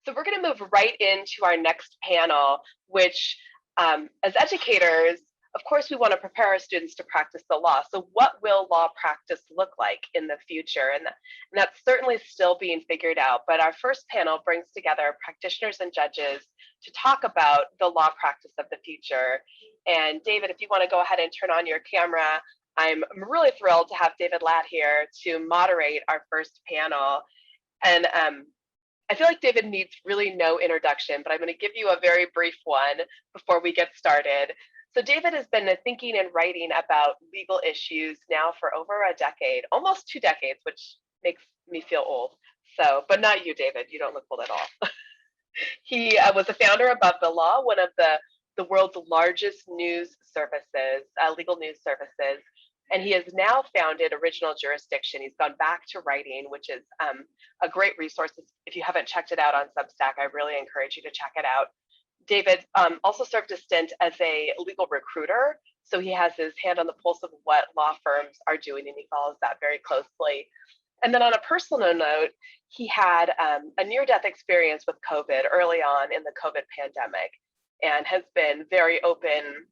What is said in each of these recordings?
So we're going to move right into our next panel, which as educators, of course, we want to prepare our students to practice the law. So what will law practice look like in the future? And that's certainly still being figured out. But our first panel brings together practitioners and judges to talk about the law practice of the future. And David, if you want to go ahead and turn on your camera, I'm really thrilled to have David Ladd here to moderate our first panel. And I feel like David needs really no introduction, but I'm going to give you a very brief one before we get started. So David has been thinking and writing about legal issues now for over a decade, almost 2 decades, which makes me feel old. So, but not you, David. You don't look old at all. He was a founder of Above the Law, one of the world's largest news services, legal news services. And he has now founded Original Jurisdiction. He's gone back to writing, which is a great resource. If you haven't checked it out on Substack, I really encourage you to check it out. David also served a stint as a legal recruiter. So he has his hand on the pulse of what law firms are doing, and he follows that very closely. And then on a personal note, he had a near-death experience with COVID early on in the COVID pandemic, and has been very open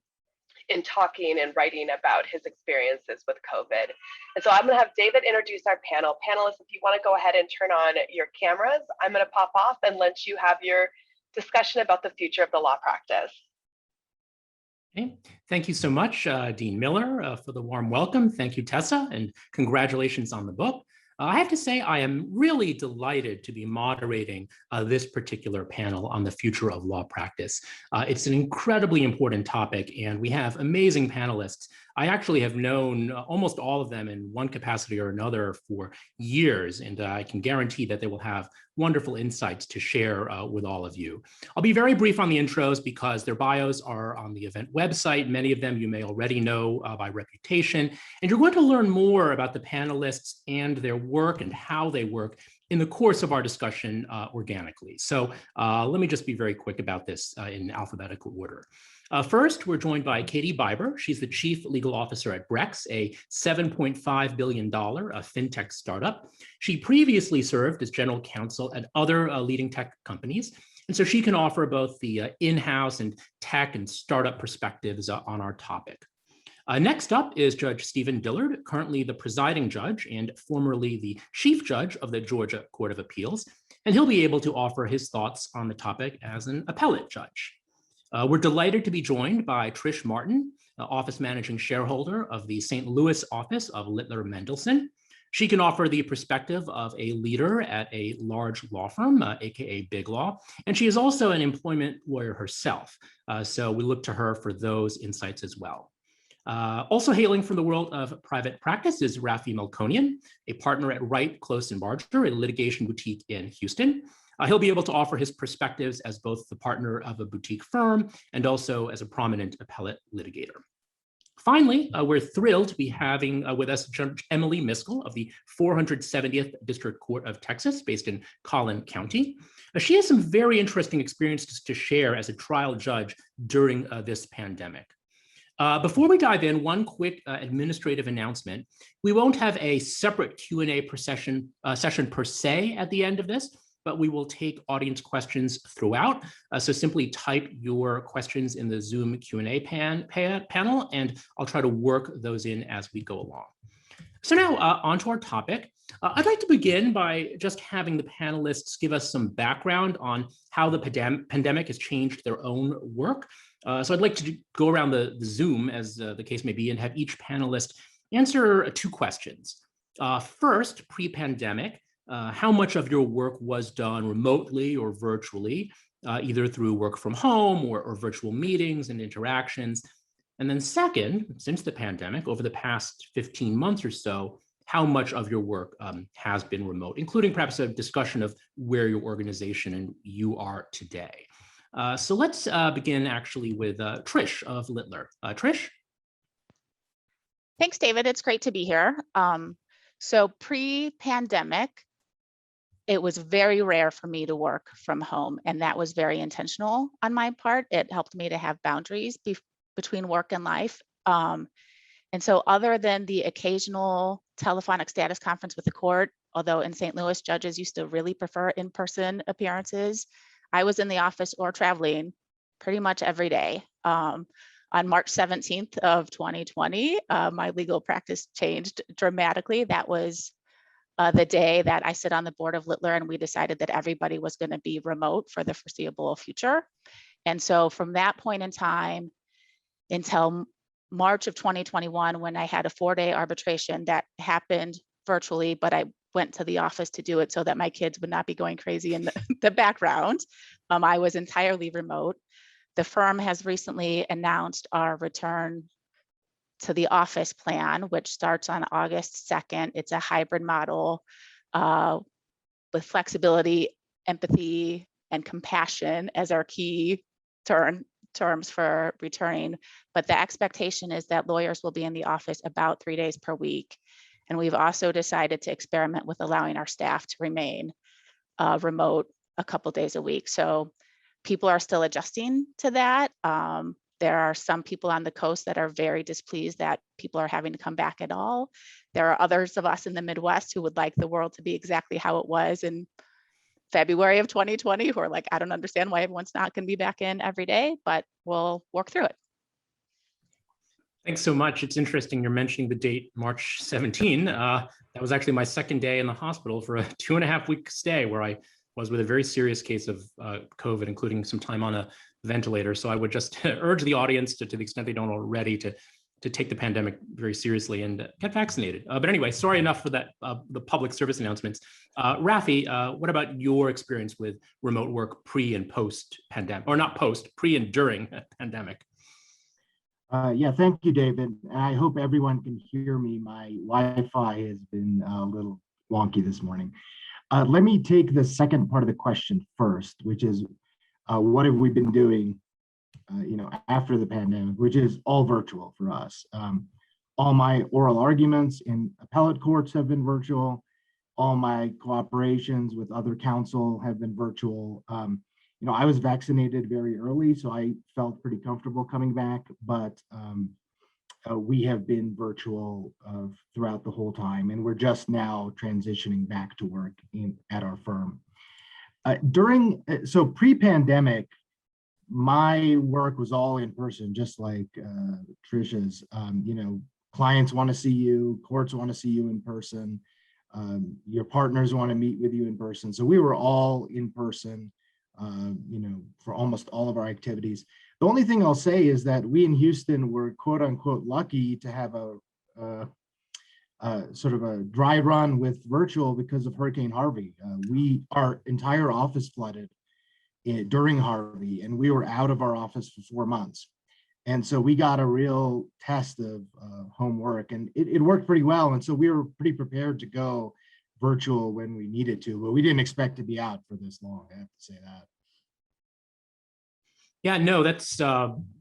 in talking and writing about his experiences with COVID. And so I'm going to have David introduce our panel. Panelists, if you want to go ahead and turn on your cameras, I'm going to pop off and let you have your discussion about the future of the law practice. Okay. Thank you so much, Dean Miller, for the warm welcome. Thank you, Tessa, and congratulations on the book. I have to say, I am really delighted to be moderating this particular panel on the future of law practice. It's an incredibly important topic, and we have amazing panelists. I actually have known almost all of them in one capacity or another for years, and I can guarantee that they will have wonderful insights to share with all of you. I'll be very brief on the intros because their bios are on the event website. Many of them you may already know by reputation, and you're going to learn more about the panelists and their work and how they work in the course of our discussion organically. So let me just be very quick about this in alphabetical order. First, we're joined by Katie Biber. She's the Chief Legal Officer at Brex, a $7.5 billion fintech startup. She previously served as general counsel at other leading tech companies, and so she can offer both the in-house and tech and startup perspectives on our topic. Next up is Judge Stephen Dillard, currently the presiding judge and formerly the chief judge of the Georgia Court of Appeals, and he'll be able to offer his thoughts on the topic as an appellate judge. We're delighted to be joined by Trish Martin, office managing shareholder of the St. Louis office of Littler Mendelson. She can offer the perspective of a leader at a large law firm, aka Big Law, and she is also an employment lawyer herself. So we look to her for those insights as well. Also hailing from the world of private practice is Rafi Melkonian, a partner at Wright, Close & Barger, a litigation boutique in Houston. He'll be able to offer his perspectives as both the partner of a boutique firm and also as a prominent appellate litigator. Finally, we're thrilled to be having with us Judge Emily Miskell of the 470th District Court of Texas, based in Collin County. She has some very interesting experiences to share as a trial judge during this pandemic. Before we dive in, one quick administrative announcement. We won't have a separate Q&A session per se at the end of this, but we will take audience questions throughout. So simply type your questions in the Zoom Q&A panel, and I'll try to work those in as we go along. So now on to our topic. I'd like to begin by just having the panelists give us some background on how the pandemic has changed their own work. So I'd like to go around the Zoom, as the case may be, and have each panelist answer 2 questions. First, pre-pandemic, how much of your work was done remotely or virtually, either through work from home or virtual meetings and interactions? And then second, since the pandemic, over the past 15 months or so, how much of your work has been remote, including perhaps a discussion of where your organization and you are today. So let's begin actually with Trish of Littler. Trish? Thanks, David. It's great to be here. So pre-pandemic, it was very rare for me to work from home, and that was very intentional on my part. It helped me to have boundaries between work and life. And so other than the occasional telephonic status conference with the court although in St. Louis, judges used to really prefer in-person appearances, I was in the office or traveling pretty much every day. On March 17th of 2020, my legal practice changed dramatically. That was the day that I sit on the board of Littler, and we decided that everybody was going to be remote for the foreseeable future. And so from that point in time until March of 2021, when I had a 4-day arbitration that happened virtually, but I went to the office to do it so that my kids would not be going crazy in the background. I was entirely remote. The firm has recently announced our return to the office plan, which starts on August 2nd. It's a hybrid model with flexibility, empathy, and compassion as our key terms for returning. But the expectation is that lawyers will be in the office about 3 days per week. And we've also decided to experiment with allowing our staff to remain remote a couple days a week. So people are still adjusting to that. There are some people on the coast that are very displeased that people are having to come back at all. There are others of us in the Midwest who would like the world to be exactly how it was in February of 2020, who are like, I don't understand why everyone's not going to be back in every day, but we'll work through it. Thanks so much. It's interesting you're mentioning the date, March 17. That was actually my second day in the hospital for a 2.5-week stay where I was with a very serious case of COVID, including some time on a ventilator. So I would just urge the audience to the extent they don't already to take the pandemic very seriously and get vaccinated. But anyway, sorry enough for that, the public service announcements. Rafi, what about your experience with remote work pre and post pandemic, or not post, pre and during pandemic? Yeah, thank you, David. And I hope everyone can hear me. My Wi-Fi has been a little wonky this morning. Let me take the second part of the question first, which is what have we been doing, after the pandemic, which is all virtual for us. All my oral arguments in appellate courts have been virtual. All my cooperations with other counsel have been virtual. I was vaccinated very early, so I felt pretty comfortable coming back, but we have been virtual throughout the whole time, and we're just now transitioning back to work at our firm. So pre-pandemic, my work was all in person, just like Trisha's. Clients want to see you, courts want to see you in person, your partners want to meet with you in person. So we were all in person, for almost all of our activities. The only thing I'll say is that we in Houston were quote unquote lucky to have a sort of a dry run with virtual because of Hurricane Harvey. Our entire office flooded during Harvey, and we were out of our office for 4 months. And so we got a real test of homework, and it worked pretty well. And so we were pretty prepared to go virtual when we needed to, but we didn't expect to be out for this long, I have to say that. Yeah, no, that's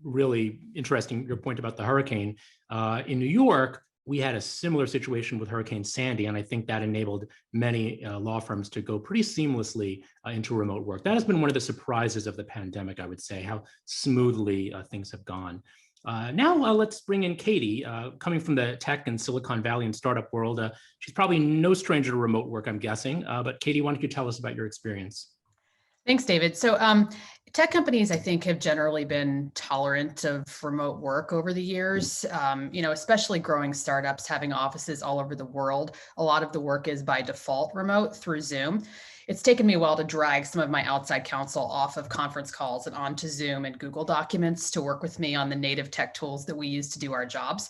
really interesting, your point about the hurricane. In New York, we had a similar situation with Hurricane Sandy, and I think that enabled many law firms to go pretty seamlessly into remote work. That has been one of the surprises of the pandemic, I would say, how smoothly things have gone. Now let's bring in Katie, coming from the tech and Silicon Valley and startup world. She's probably no stranger to remote work, I'm guessing, but Katie, why don't you tell us about your experience? Thanks, David. So tech companies, I think, have generally been tolerant of remote work over the years, especially growing startups having offices all over the world. A lot of the work is by default remote through Zoom. It's taken me a while to drag some of my outside counsel off of conference calls and onto Zoom and Google Documents to work with me on the native tech tools that we use to do our jobs.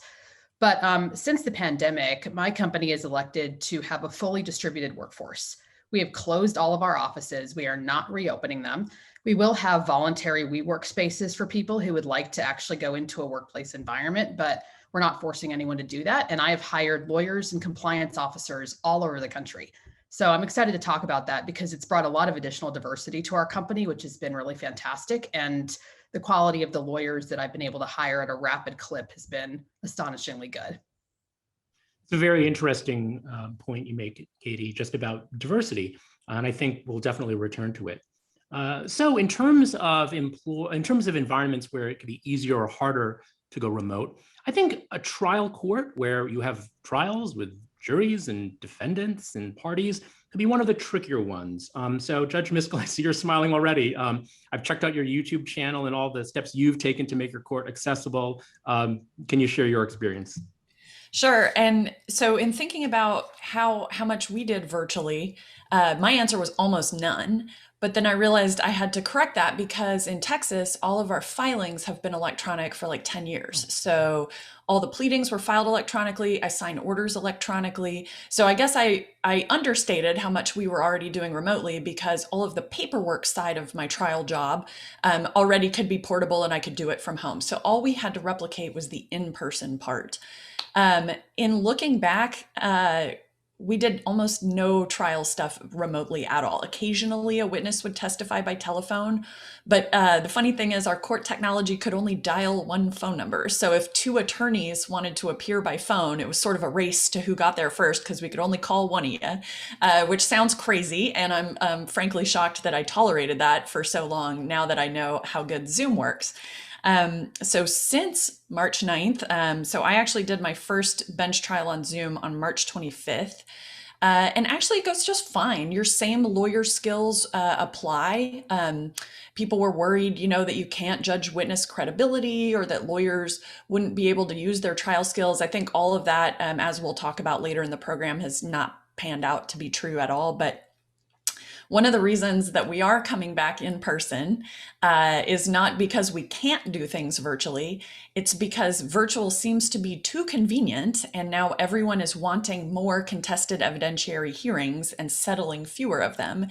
But since the pandemic, my company has elected to have a fully distributed workforce. We have closed all of our offices. We are not reopening them. We will have voluntary WeWork spaces for people who would like to actually go into a workplace environment, but we're not forcing anyone to do that. And I have hired lawyers and compliance officers all over the country. So I'm excited to talk about that because it's brought a lot of additional diversity to our company, which has been really fantastic. And the quality of the lawyers that I've been able to hire at a rapid clip has been astonishingly good. It's a very interesting point you make, Katie, just about diversity, and I think we'll definitely return to it. So in terms of environments where it could be easier or harder to go remote, I think a trial court where you have trials with juries and defendants and parties could be one of the trickier ones. So Judge Miskell, I see you're smiling already. I've checked out your YouTube channel and all the steps you've taken to make your court accessible. Can you share your experience? Sure. And so in thinking about how much we did virtually, my answer was almost none. But then I realized I had to correct that because in Texas, all of our filings have been electronic for like 10 years. So all the pleadings were filed electronically. I signed orders electronically. So I guess I understated how much we were already doing remotely because all of the paperwork side of my trial job already could be portable and I could do it from home. So all we had to replicate was the in-person part. In looking back, we did almost no trial stuff remotely at all. Occasionally a witness would testify by telephone, but the funny thing is our court technology could only dial one phone number. So if two attorneys wanted to appear by phone, it was sort of a race to who got there first because we could only call one of you, which sounds crazy. And I'm frankly shocked that I tolerated that for so long now that I know how good Zoom works. So since March 9th, so I actually did my first bench trial on Zoom on March 25th. And actually it goes just fine. Your same lawyer skills apply. People were worried, that you can't judge witness credibility or that lawyers wouldn't be able to use their trial skills. I think all of that, as we'll talk about later in the program, has not panned out to be true at all. But one of the reasons that we are coming back in person is not because we can't do things virtually. It's because virtual seems to be too convenient, and now everyone is wanting more contested evidentiary hearings and settling fewer of them.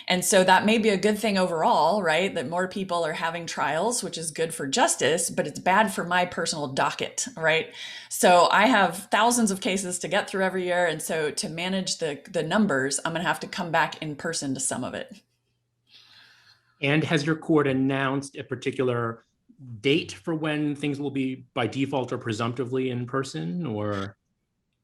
And so that may be a good thing overall, right? That more people are having trials, which is good for justice, but it's bad for my personal docket, right? So I have thousands of cases to get through every year. And so to manage the numbers, I'm gonna have to come back in person to some of it. And has your court announced a particular date for when things will be by default or presumptively in person, or?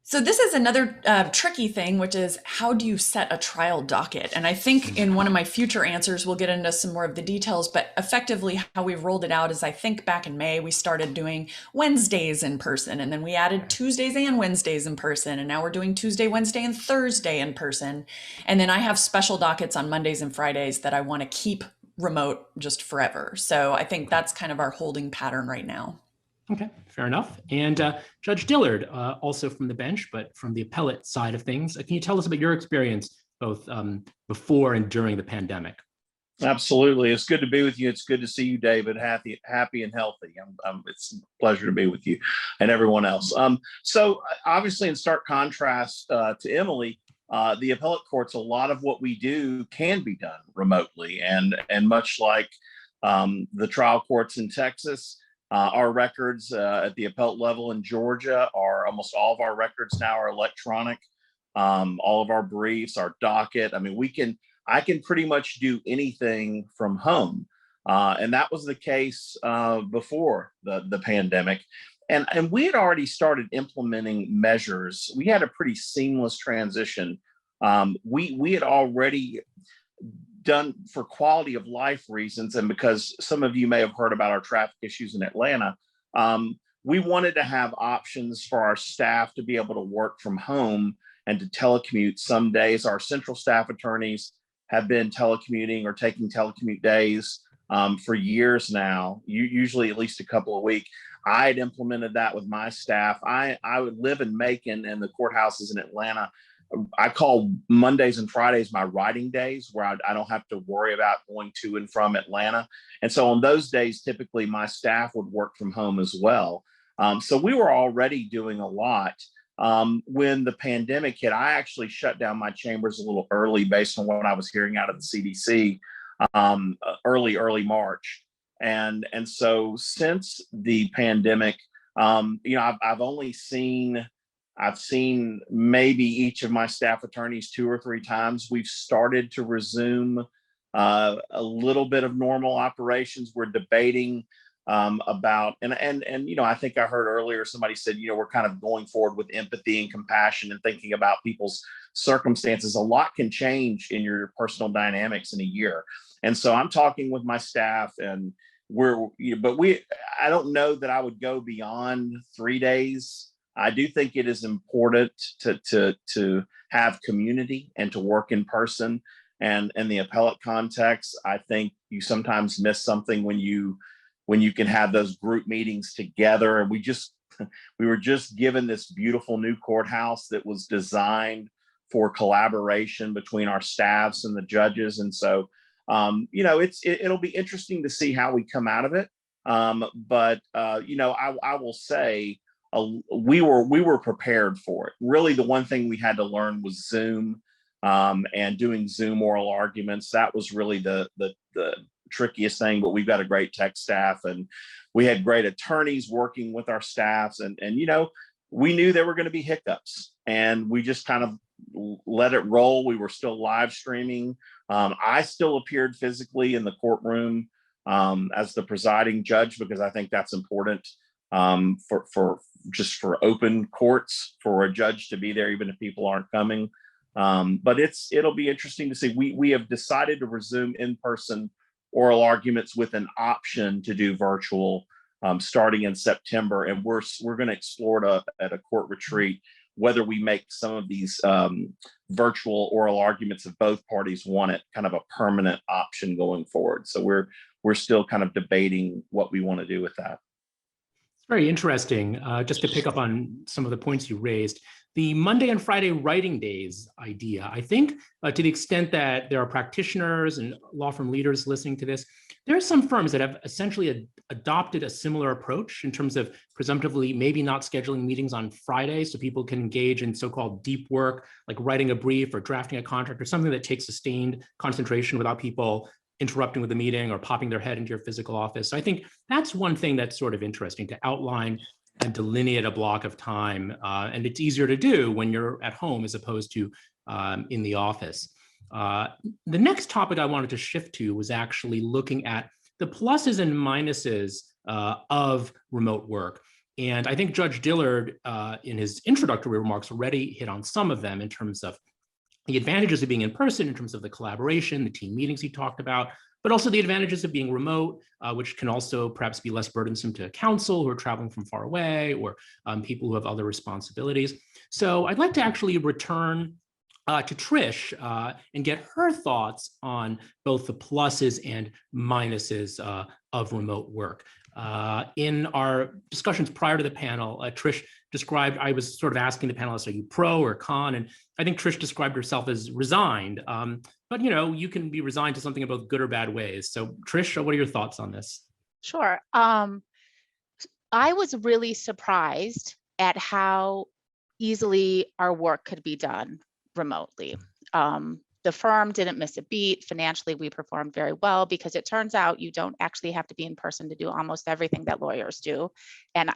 So this is another tricky thing, which is how do you set a trial docket? And I think in one of my future answers, we'll get into some more of the details, but effectively how we've rolled it out is I think back in May, we started doing Wednesdays in person, and then we added Tuesdays and Wednesdays in person. And now we're doing Tuesday, Wednesday, and Thursday in person. And then I have special dockets on Mondays and Fridays that I want to keep remote just forever. So I think that's kind of our holding pattern right now. Okay, fair enough. And Judge Dillard, also from the bench, but from the appellate side of things, can you tell us about your experience both before and during the pandemic? Absolutely. It's good to be with you. It's good to see you, David, happy and healthy. It's a pleasure to be with you and everyone else. So obviously in stark contrast to Emily, the appellate courts, a lot of what we do can be done remotely. And much like the trial courts in Texas, our records at the appellate level in Georgia are almost all of our records now are electronic. All of our briefs, our docket. I mean, I can pretty much do anything from home. And that was the case before the pandemic. And we had already started implementing measures. We had a pretty seamless transition. We had already done for quality of life reasons, and because some of you may have heard about our traffic issues in Atlanta, we wanted to have options for our staff to be able to work from home and to telecommute. Some days our central staff attorneys have been telecommuting or taking telecommute days for years now, usually at least a couple a week. I had implemented that with my staff. I would live in Macon, and the courthouses in Atlanta, I call Mondays and Fridays my writing days, where I don't have to worry about going to and from Atlanta. And so on those days, typically my staff would work from home as well. So we were already doing a lot. When the pandemic hit, I actually shut down my chambers a little early based on what I was hearing out of the CDC early March. And so since the pandemic, I've seen maybe each of my staff attorneys 2 or 3 times. We've started to resume a little bit of normal operations. We're debating about, and I think I heard earlier somebody said, we're kind of going forward with empathy and compassion and thinking about people's circumstances. A lot can change in your personal dynamics in a year. And so I'm talking with my staff, and I don't know that I would go beyond 3 days. I do think it is important to have community and to work in person. And in the appellate context, I think you sometimes miss something when you can have those group meetings together. And we were just given this beautiful new courthouse that was designed for collaboration between our staffs and the judges. And so, it'll be interesting to see how we come out of it. But I will say we were prepared for it. Really, the one thing we had to learn was Zoom, and doing Zoom oral arguments. That was really the trickiest thing. But we've got a great tech staff, and we had great attorneys working with our staffs, and we knew there were going to be hiccups, and we just kind of let it roll. We were still live streaming. I still appeared physically in the courtroom as the presiding judge, because I think that's important for open courts, for a judge to be there even if people aren't coming. But it'll be interesting to see. We have decided to resume in-person oral arguments with an option to do virtual starting in September, and we're going to explore at a court retreat whether we make some of these virtual oral arguments, if both parties want it, kind of a permanent option going forward. So we're still kind of debating what we want to do with that. It's very interesting. Just to pick up on some of the points you raised, the Monday and Friday writing days idea, I think to the extent that there are practitioners and law firm leaders listening to this, there are some firms that have essentially adopted a similar approach in terms of presumptively maybe not scheduling meetings on Fridays so people can engage in so-called deep work, like writing a brief or drafting a contract or something that takes sustained concentration without people interrupting with the meeting or popping their head into your physical office. So I think that's one thing that's sort of interesting, to outline and delineate a block of time. And it's easier to do when you're at home as opposed to in the office. The next topic I wanted to shift to was actually looking at the pluses and minuses of remote work. And I think Judge Dillard, in his introductory remarks, already hit on some of them in terms of the advantages of being in person, in terms of the collaboration, the team meetings he talked about, but also the advantages of being remote, which can also perhaps be less burdensome to counsel who are traveling from far away, or people who have other responsibilities. So I'd like to actually return to Trish and get her thoughts on both the pluses and minuses of remote work. In our discussions prior to the panel, Trish described, I was sort of asking the panelists, are you pro or con? And I think Trish described herself as resigned. But you can be resigned to something in both good or bad ways. So Trish, what are your thoughts on this? Sure. I was really surprised at how easily our work could be done remotely. The firm didn't miss a beat. Financially, we performed very well because it turns out you don't actually have to be in person to do almost everything that lawyers do. And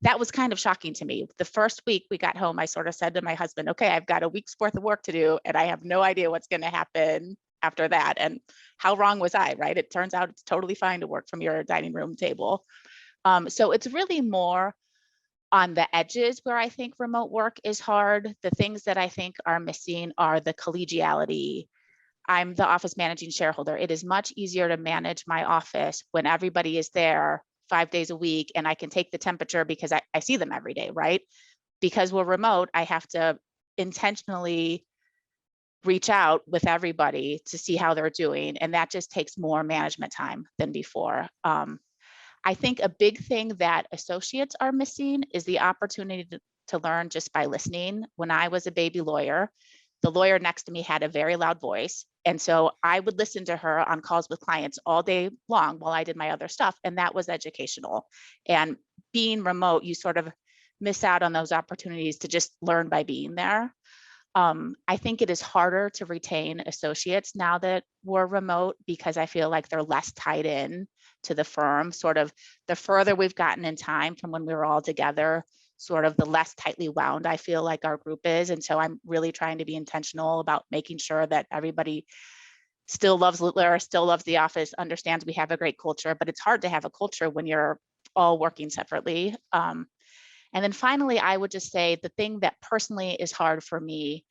that was kind of shocking to me. The first week we got home, I sort of said to my husband, okay, I've got a week's worth of work to do, and I have no idea what's going to happen after that. And how wrong was I, right? It turns out it's totally fine to work from your dining room table. So it's really more on the edges where I think remote work is hard. The things that I think are missing are the collegiality. I'm the office managing shareholder. It is much easier to manage my office when everybody is there 5 days a week and I can take the temperature because I see them every day, right? Because we're remote, I have to intentionally reach out with everybody to see how they're doing. And that just takes more management time than before. I think a big thing that associates are missing is the opportunity to learn just by listening. When I was a baby lawyer, the lawyer next to me had a very loud voice. And so I would listen to her on calls with clients all day long while I did my other stuff. And that was educational. And being remote, you sort of miss out on those opportunities to just learn by being there. I think it is harder to retain associates now that we're remote because I feel like they're less tied in to the firm. Sort of the further we've gotten in time from when we were all together, sort of the less tightly wound I feel like our group is. And so I'm really trying to be intentional about making sure that everybody still loves Littler, still loves the office, understands we have a great culture, but it's hard to have a culture when you're all working separately. And then finally, I would just say the thing that personally is hard for me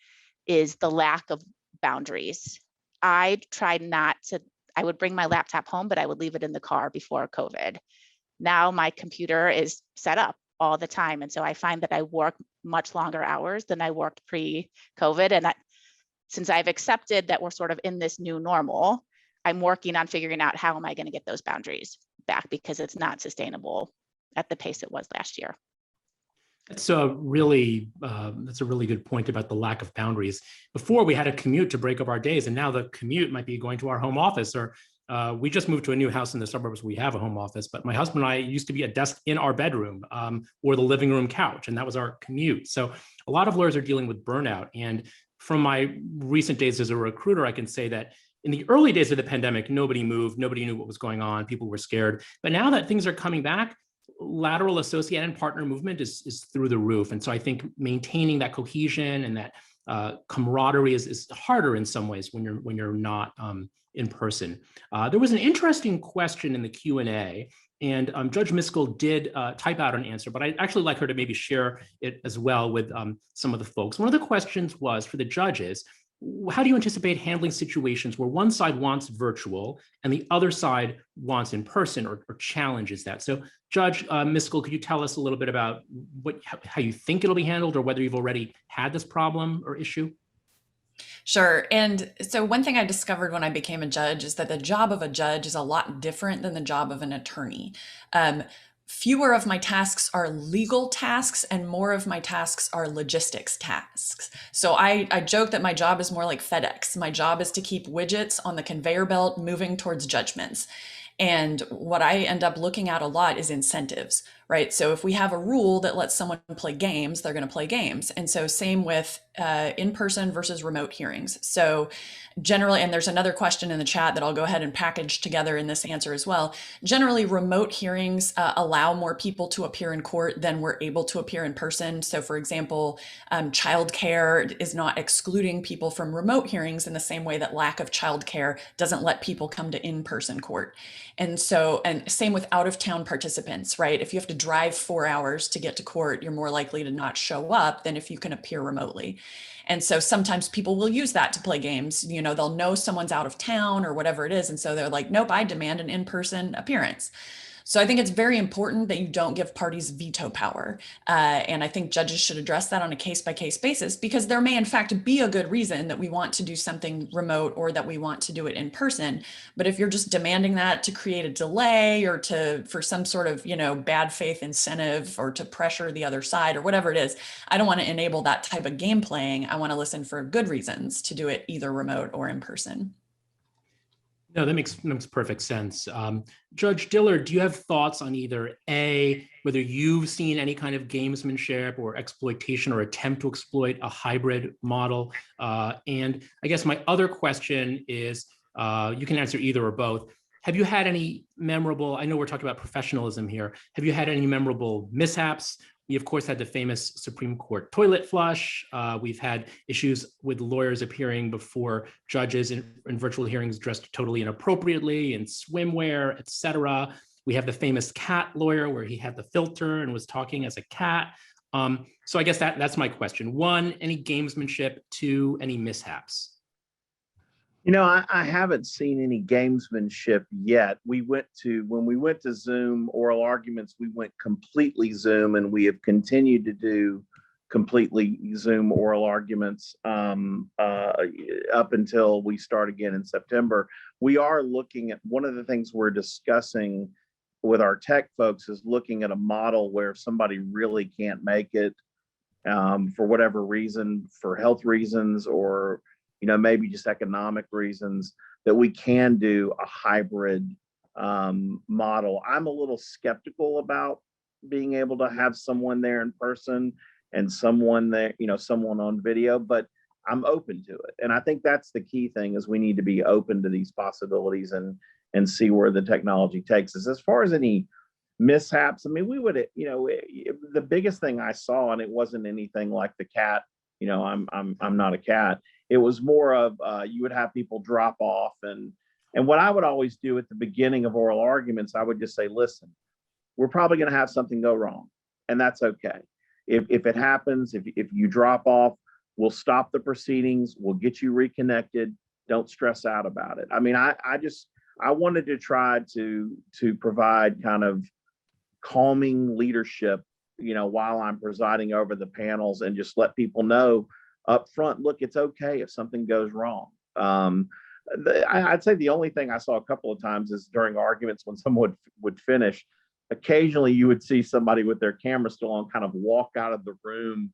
is the lack of boundaries. I tried not to, I would bring my laptop home, but I would leave it in the car before COVID. Now my computer is set up all the time. And so I find that I work much longer hours than I worked pre-COVID. And since I've accepted that we're sort of in this new normal, I'm working on figuring out how am I going to get those boundaries back, because it's not sustainable at the pace it was last year. That's a really good point about the lack of boundaries. Before, we had a commute to break up our days, and now the commute might be going to our home office, or we just moved to a new house in the suburbs. We have a home office, but my husband and I used to be a desk in our bedroom or the living room couch, and that was our commute. So a lot of lawyers are dealing with burnout. And from my recent days as a recruiter, I can say that in the early days of the pandemic, nobody moved, nobody knew what was going on, people were scared. But now that things are coming back, lateral associate and partner movement is through the roof. And so I think maintaining that cohesion and that camaraderie is harder in some ways when you're not in person. There was an interesting question in the Q&A, and Judge Miskell did type out an answer, but I'd actually like her to maybe share it as well with some of the folks. One of the questions was for the judges: how do you anticipate handling situations where one side wants virtual and the other side wants in person, or challenges that? So Judge Miskell, could you tell us a little bit about how you think it'll be handled, or whether you've already had this problem or issue? Sure. And so one thing I discovered when I became a judge is that the job of a judge is a lot different than the job of an attorney. Fewer of my tasks are legal tasks and more of my tasks are logistics tasks. So I joke that my job is more like FedEx. My job is to keep widgets on the conveyor belt moving towards judgments. And what I end up looking at a lot is incentives, right? So if we have a rule that lets someone play games, they're going to play games. And so same with in-person versus remote hearings. So generally, and there's another question in the chat that I'll go ahead and package together in this answer as well. Generally, remote hearings allow more people to appear in court than we're able to appear in person. So for example, childcare is not excluding people from remote hearings in the same way that lack of childcare doesn't let people come to in-person court. And so, and same with out-of-town participants, right? If you have to drive 4 hours to get to court, you're more likely to not show up than if you can appear remotely. And so sometimes people will use that to play games. You know, they'll know someone's out of town or whatever it is. And so they're like, nope, I demand an in-person appearance. So I think it's very important that you don't give parties veto power. And I think judges should address that on a case-by-case basis, because there may in fact be a good reason that we want to do something remote or that we want to do it in person. But if you're just demanding that to create a delay or for some sort of, bad faith incentive or to pressure the other side or whatever it is, I don't want to enable that type of game playing. I want to listen for good reasons to do it either remote or in person. No, that makes perfect sense. Judge Dillard, do you have thoughts on either A, whether you've seen any kind of gamesmanship or exploitation or attempt to exploit a hybrid model? And I guess my other question is, you can answer either or both. Have you had any memorable, I know we're talking about professionalism here, have you had any memorable mishaps? We, of course, had the famous Supreme Court toilet flush. We've had issues with lawyers appearing before judges in virtual hearings dressed totally inappropriately in swimwear, et cetera. We have the famous cat lawyer where he had the filter and was talking as a cat. So I guess that's my question. One, any gamesmanship? Two, any mishaps? I haven't seen any gamesmanship yet. When we went to Zoom oral arguments, we went completely Zoom, and we have continued to do completely Zoom oral arguments up until we start again in September. We are looking at, one of the things we're discussing with our tech folks is looking at a model where if somebody really can't make it for whatever reason, for health reasons or maybe just economic reasons, that we can do a hybrid model. I'm a little skeptical about being able to have someone there in person and someone there, someone on video, but I'm open to it. And I think that's the key thing, is we need to be open to these possibilities and see where the technology takes us. As far as any mishaps, I mean, we would, the biggest thing I saw, and it wasn't anything like the cat, I'm not a cat. It was more of you would have people drop off, and what I would always do at the beginning of oral arguments, I would just say, listen, we're probably going to have something go wrong, and that's okay. If it happens, if you drop off, we'll stop the proceedings, we'll get you reconnected. Don't stress out about it. I mean, I wanted to try to provide kind of calming leadership while I'm presiding over the panels, and just let people know up front, look, it's okay if something goes wrong. I'd say the only thing I saw a couple of times is during arguments when someone would finish, occasionally you would see somebody with their camera still on kind of walk out of the room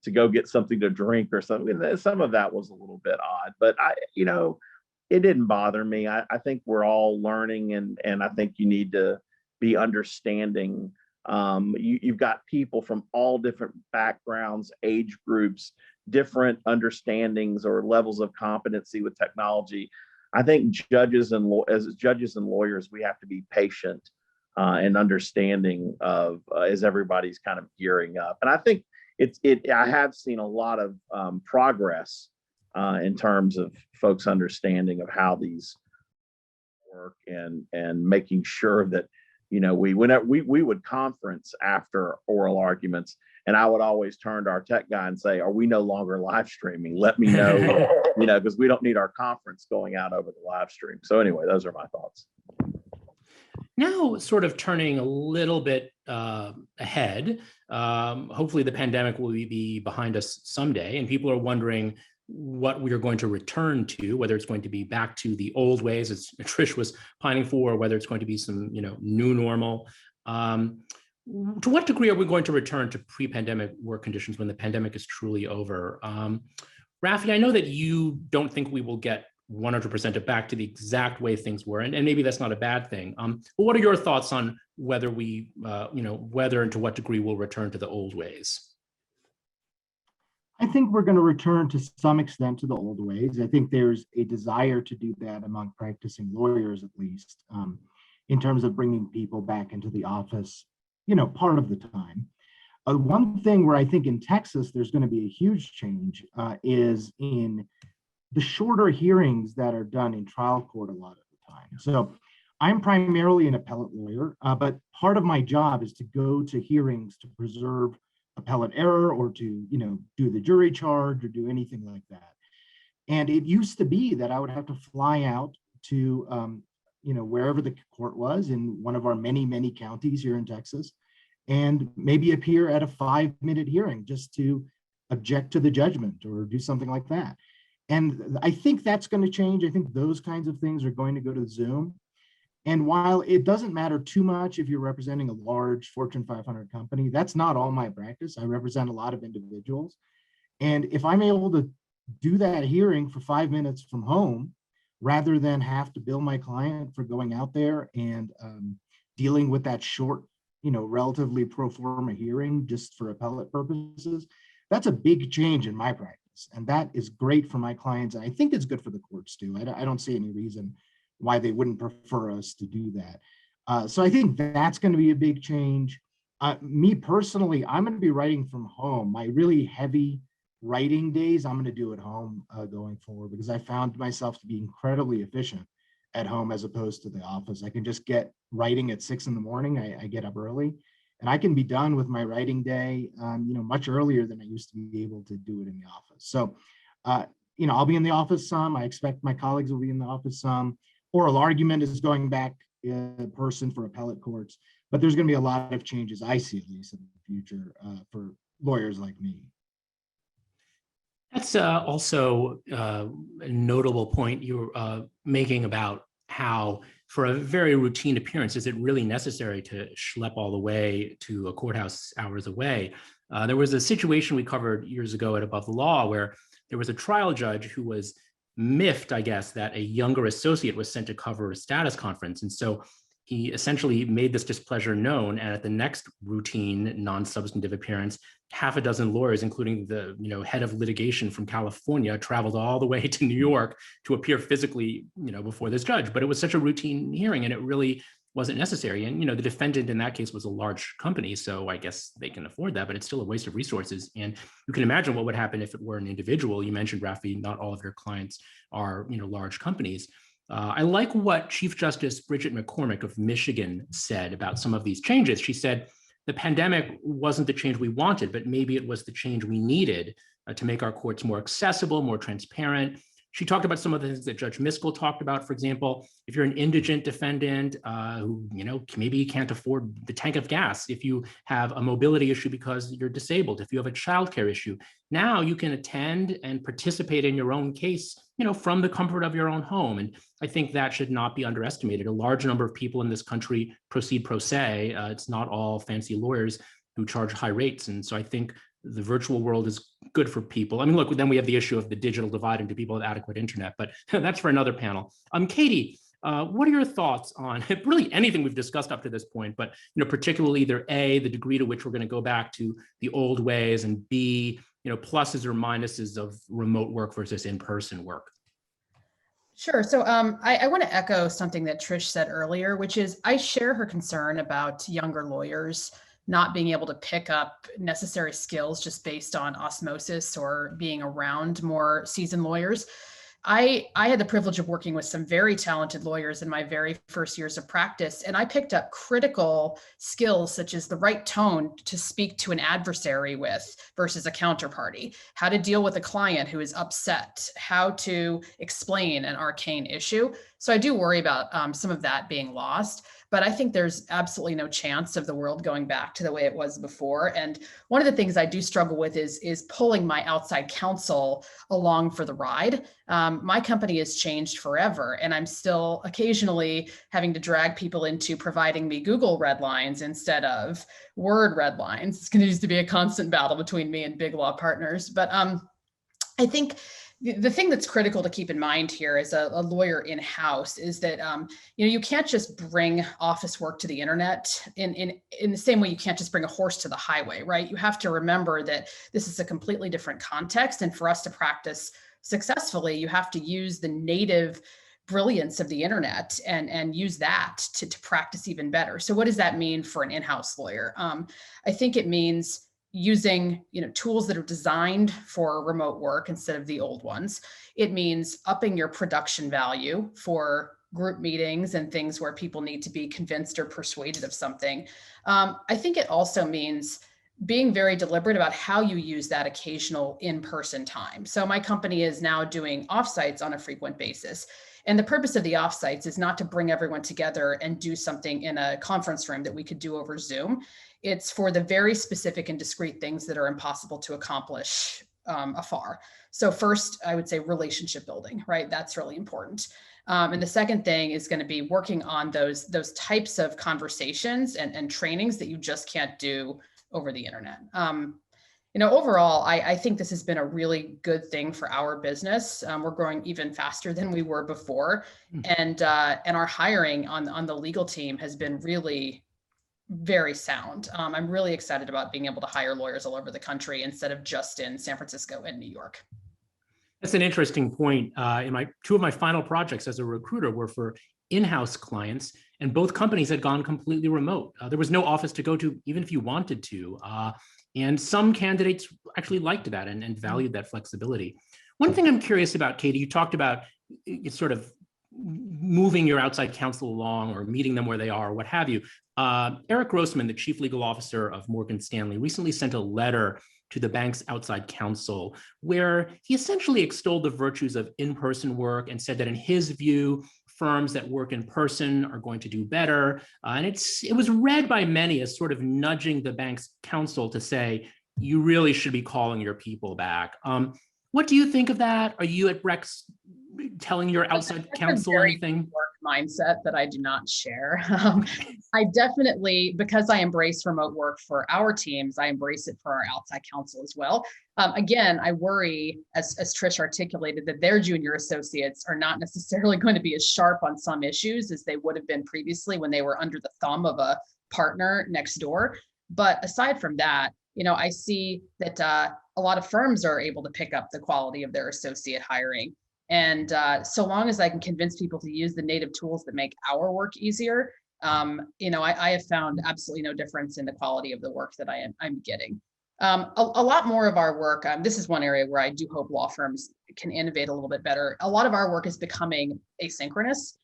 to go get something to drink or something. Some of that was a little bit odd, but it didn't bother me. I think we're all learning, and I think you need to be understanding. You've got people from all different backgrounds, age groups, different understandings or levels of competency with technology. I think as judges and lawyers, we have to be patient and understanding of as everybody's kind of gearing up. And I think I have seen a lot of progress in terms of folks' understanding of how these work, and making sure that we would conference after oral arguments, and I would always turn to our tech guy and say, "Are we no longer live streaming? Let me know," because we don't need our conference going out over the live stream. So anyway, those are my thoughts. Now, sort of turning a little bit ahead, hopefully the pandemic will be behind us someday, and people are wondering what we are going to return to, whether it's going to be back to the old ways, as Trish was pining for, or whether it's going to be some new normal. To what degree are we going to return to pre-pandemic work conditions when the pandemic is truly over? Rafi, I know that you don't think we will get 100% back to the exact way things were, and maybe that's not a bad thing. But what are your thoughts on whether whether and to what degree we'll return to the old ways? I think we're going to return to some extent to the old ways. I think there's a desire to do that among practicing lawyers, at least, in terms of bringing people back into the office, part of the time. One thing where I think in Texas, there's going to be a huge change is in the shorter hearings that are done in trial court a lot of the time. So I'm primarily an appellate lawyer, but part of my job is to go to hearings to preserve appellate error, or to do the jury charge or do anything like that. And it used to be that I would have to fly out to wherever the court was in one of our many counties here in Texas, and maybe appear at a 5-minute hearing just to object to the judgment or do something like that. And I think that's going to change. I think those kinds of things are going to go to Zoom. And while it doesn't matter too much if you're representing a large Fortune 500 company, that's not all my practice. I represent a lot of individuals. And if I'm able to do that hearing for 5 minutes from home, rather than have to bill my client for going out there and dealing with that short, relatively pro forma hearing just for appellate purposes, that's a big change in my practice. And that is great for my clients. And I think it's good for the courts too. I don't see any reason why they wouldn't prefer us to do that. So I think that's going to be a big change. Me personally, I'm going to be writing from home. My really heavy writing days, I'm going to do at home going forward, because I found myself to be incredibly efficient at home as opposed to the office. I can just get writing at 6 in the morning. I get up early, and I can be done with my writing day, much earlier than I used to be able to do it in the office. So, I'll be in the office some. I expect my colleagues will be in the office some. Oral argument is going back in person for appellate courts, but there's going to be a lot of changes, I see at least, in the future for lawyers like me. That's also a notable point you're making about how, for a very routine appearance, is it really necessary to schlep all the way to a courthouse hours away? There was a situation we covered years ago at Above the Law where there was a trial judge who was miffed, I guess, that a younger associate was sent to cover a status conference. And so he essentially made this displeasure known. And at the next routine, non-substantive appearance, half a dozen lawyers, including the head of litigation from California, traveled all the way to New York to appear physically, before this judge. But it was such a routine hearing, and it really wasn't necessary. And the defendant in that case was a large company, so I guess they can afford that, but it's still a waste of resources. And you can imagine what would happen if it were an individual. You mentioned, Rafi, not all of your clients are large companies. I like what Chief Justice Bridget McCormick of Michigan said about some of these changes. She said, the pandemic wasn't the change we wanted, but maybe it was the change we needed to make our courts more accessible, more transparent, She talked about some of the things that Judge Miskell talked about. For example, if you're an indigent defendant who, maybe you can't afford the tank of gas, if you have a mobility issue because you're disabled, if you have a childcare issue, now you can attend and participate in your own case, from the comfort of your own home. And I think that should not be underestimated. A large number of people in this country proceed pro se. It's not all fancy lawyers who charge high rates. And so I think the virtual world is good for people. I mean, look, then we have the issue of the digital divide and do people have adequate internet, but that's for another panel. Katie, what are your thoughts on really anything we've discussed up to this point, but particularly either A, the degree to which we're going to go back to the old ways, and B, pluses or minuses of remote work versus in-person work? Sure. So I want to echo something that Trish said earlier, which is I share her concern about younger lawyers not being able to pick up necessary skills just based on osmosis or being around more seasoned lawyers. I had the privilege of working with some very talented lawyers in my very first years of practice, and I picked up critical skills such as the right tone to speak to an adversary with versus a counterparty, how to deal with a client who is upset, how to explain an arcane issue. So I do worry about some of that being lost. But I think there's absolutely no chance of the world going back to the way it was before. And one of the things I do struggle with is pulling my outside counsel along for the ride. My company has changed forever, and I'm still occasionally having to drag people into providing me Google red lines instead of Word red lines. It's going to be a constant battle between me and big law partners. But I think the thing that's critical to keep in mind here as a lawyer in-house is that you can't just bring office work to the internet in the same way you can't just bring a horse to the highway, right? You have to remember that this is a completely different context, and for us to practice successfully, you have to use the native brilliance of the internet and use that to practice even better. So what does that mean for an in-house lawyer? I think it means using tools that are designed for remote work instead of the old ones. It means upping your production value for group meetings and things where people need to be convinced or persuaded of something. I think it also means being very deliberate about how you use that occasional in-person time. So my company is now doing offsites on a frequent basis. And the purpose of the offsites is not to bring everyone together and do something in a conference room that we could do over Zoom. It's for the very specific and discrete things that are impossible to accomplish afar. So first, I would say relationship building, right? That's really important. And the second thing is going to be working on those types of conversations and trainings that you just can't do over the internet. Overall, I think this has been a really good thing for our business. We're growing even faster than we were before. And our hiring on the legal team has been really very sound. I'm really excited about being able to hire lawyers all over the country instead of just in San Francisco and New York. That's an interesting point. Two of my final projects as a recruiter were for in-house clients, and both companies had gone completely remote. There was no office to go to, even if you wanted to. And some candidates actually liked that and valued that flexibility. One thing I'm curious about, Katie, you talked about sort of moving your outside counsel along or meeting them where they are, or what have you. Eric Grossman, the chief legal officer of Morgan Stanley, recently sent a letter to the bank's outside counsel where he essentially extolled the virtues of in-person work and said that in his view, firms that work in person are going to do better. And it was read by many as sort of nudging the bank's counsel to say, you really should be calling your people back. What do you think of that? Are you at Brex telling your outside counsel anything? Work mindset that I do not share. I definitely, because I embrace remote work for our teams, I embrace it for our outside counsel as well. Again, I worry, as Trish articulated, that their junior associates are not necessarily going to be as sharp on some issues as they would have been previously when they were under the thumb of a partner next door. But aside from that, I see that a lot of firms are able to pick up the quality of their associate hiring. And so long as I can convince people to use the native tools that make our work easier, I have found absolutely no difference in the quality of the work that I'm getting. A lot more of our work, this is one area where I do hope law firms can innovate a little bit better. A lot of our work is becoming asynchronous.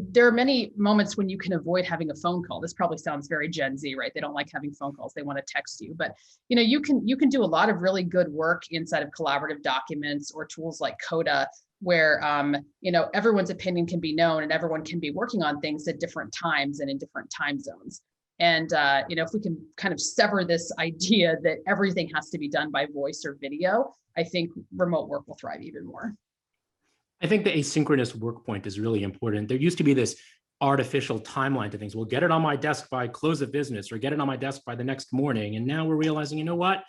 there are many moments when you can avoid having a phone call. This probably sounds very Gen Z, right? They don't like having phone calls. They want to text you, but you can do a lot of really good work inside of collaborative documents or tools like Coda, where everyone's opinion can be known and everyone can be working on things at different times and in different time zones. And if we can kind of sever this idea that everything has to be done by voice or video, I think remote work will thrive even more. I think the asynchronous work point is really important. There used to be this artificial timeline to things. We'll get it on my desk by close of business or get it on my desk by the next morning. And now we're realizing, you know what?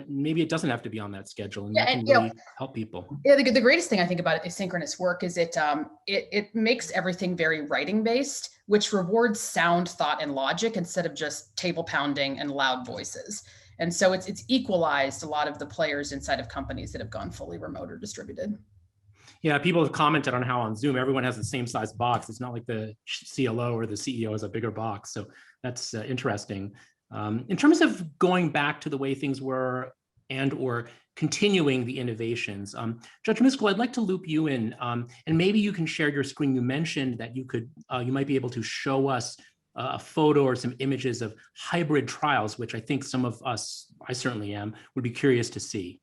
Maybe it doesn't have to be on that schedule, and that can really help people. Yeah, the greatest thing I think about asynchronous work is it makes everything very writing based, which rewards sound, thought, and logic instead of just table pounding and loud voices. And so it's equalized a lot of the players inside of companies that have gone fully remote or distributed. Yeah, people have commented on how on Zoom, everyone has the same size box. It's not like the CLO or the CEO has a bigger box. So that's interesting. In terms of going back to the way things were and or continuing the innovations, Judge Miskell, I'd like to loop you in, and maybe you can share your screen. You mentioned that you might be able to show us a photo or some images of hybrid trials, which I think some of us, I certainly am, would be curious to see.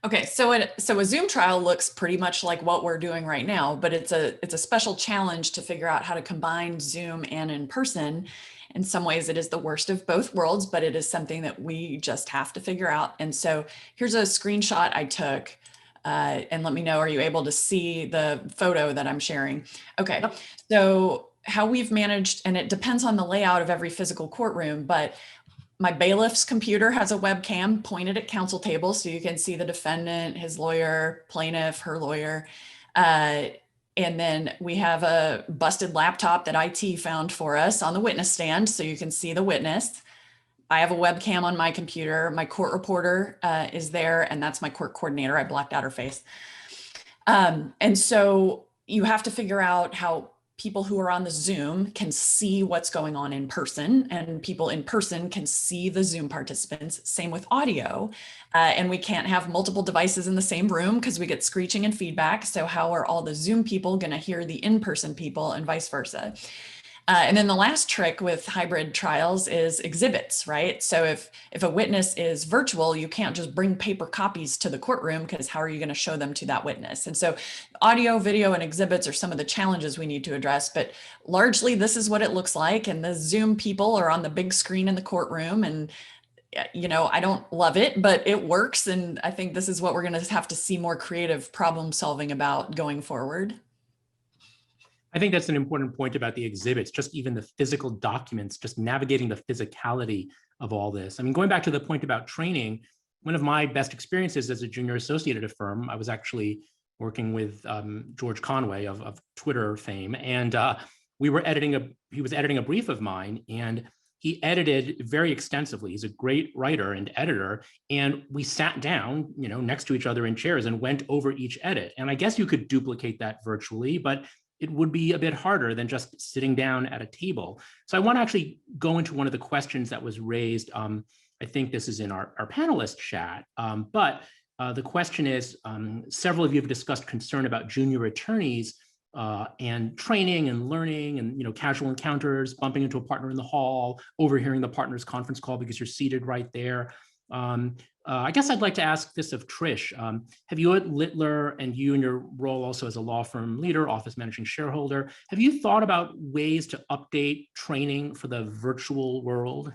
Okay, so a Zoom trial looks pretty much like what we're doing right now, but it's a special challenge to figure out how to combine Zoom and in person. In some ways, it is the worst of both worlds, but it is something that we just have to figure out. And so here's a screenshot I took, and let me know, are you able to see the photo that I'm sharing? Okay, yep. So how we've managed, and it depends on the layout of every physical courtroom, but my bailiff's computer has a webcam pointed at counsel table, so you can see the defendant, his lawyer, plaintiff, her lawyer. And then we have a busted laptop that IT found for us on the witness stand, so you can see the witness. I have a webcam on my computer. My court reporter is there, and that's my court coordinator. I blacked out her face. And so you have to figure out how people who are on the Zoom can see what's going on in person, and people in person can see the Zoom participants. Same with audio. And we can't have multiple devices in the same room because we get screeching and feedback. So how are all the Zoom people going to hear the in-person people, and vice versa? And then the last trick with hybrid trials is exhibits, right? So if a witness is virtual, you can't just bring paper copies to the courtroom, because how are you going to show them to that witness? And so audio, video, and exhibits are some of the challenges we need to address, but largely this is what it looks like. And the Zoom people are on the big screen in the courtroom, and I don't love it, but it works. And I think this is what we're going to have to see more creative problem solving about going forward. I think that's an important point about the exhibits, just even the physical documents, just navigating the physicality of all this. I mean, going back to the point about training, one of my best experiences as a junior associate at a firm, I was actually working with George Conway of Twitter fame, and he was editing a brief of mine, and he edited very extensively. He's a great writer and editor, and we sat down, next to each other in chairs and went over each edit. And I guess you could duplicate that virtually, but it would be a bit harder than just sitting down at a table. So I want to actually go into one of the questions that was raised. I think this is in our panelist chat, but the question is, several of you have discussed concern about junior attorneys and training and learning and casual encounters, bumping into a partner in the hall, overhearing the partner's conference call because you're seated right there. I guess I'd like to ask this of Trish. Have you at Littler, and you in your role also as a law firm leader, office managing shareholder, have you thought about ways to update training for the virtual world?